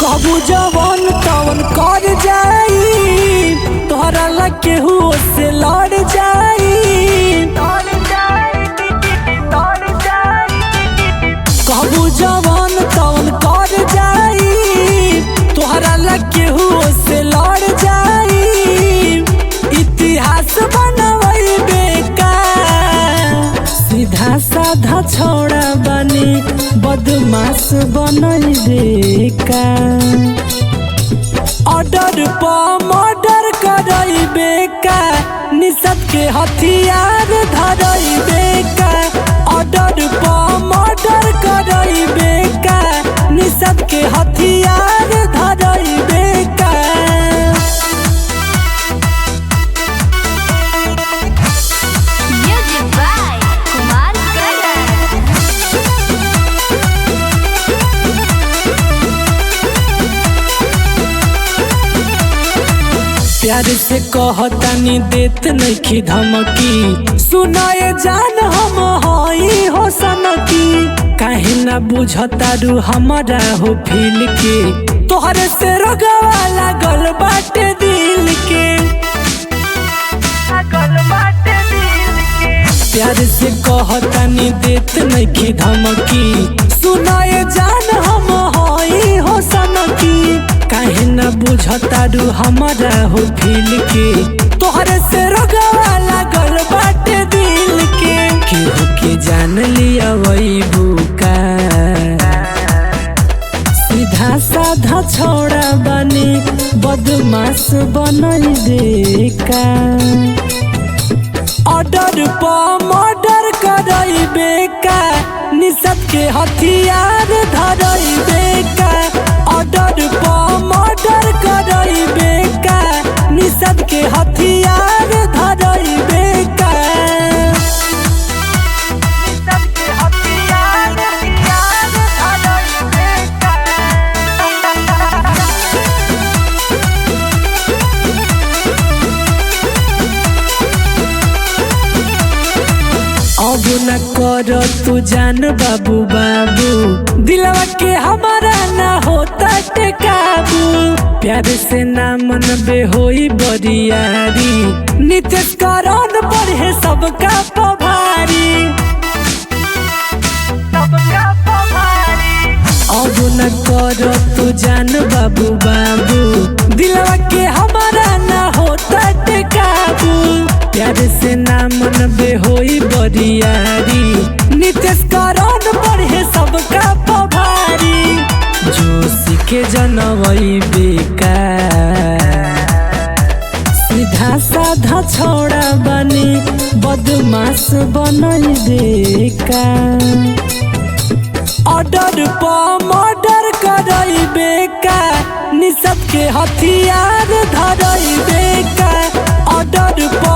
कबू जवन तवन कर जाई तोहरा लग केहू से लड़ जाई। कबू जवन तवन कर जाई तोहरा लग केहू से लड़ जाई। इतिहास बनवई बेकार सीधा साधा छोड़ा बनी बदमाश बनई बेकार। ऑर्डर पर मर्डर करई बेकार निषद के हथियार धरई बेकार। ऑर्डर पर मर्डर करई बेकार निषद के हथियार धरई बेकार। Music by Kumar Karan. प्यार से कहतानी देत नइखी धमकी सुनाए जान हम हई हो सनकी। काहे ना बुझतारू हमारा हो फील के तोहरे से रोगवा लागल बाटे दिल के। प्यार से कहतानी देत नइखी धमकी सुनाए जान हम हई हो सनकी। काहे ना बुझतारू हमारा हो फील के तोहरे से रोगवा लागल बाटे दिल के। केहू के जान लिया वही बुका सीधा साधा छोड़ा बनी बदमाश बनई बेकार। ऑर्डर पर मर्डर करई बेकार निषद के हथियार धरई बेकार। ऑर्डर पर मर्डर करई बेकार निषद के हथियार धरई बेकार। निषद के हथियार धरई बेकार। अब न कर तू जान बाबू बाबू दिलवा के हमारा ना होता टेकाबू। प्यार से ना मन बेहोई बरियारी नितेश करण पढ़े सबका पभारी। अब न कर तू जान बाबू बाबू दिलवा के हमारा ना होता टेकाबू। प्यार से ना मन बेहोई बरियारी नितेश करण पढ़े सबका पभारी। जोशी के जनवई बेकार सीधा साधा छोड़ा बनी बदमाश बनई बेकार। ऑर्डर पर मर्डर करई बेकार निषद के हथियार धरई बेकार। ऑर्डर पर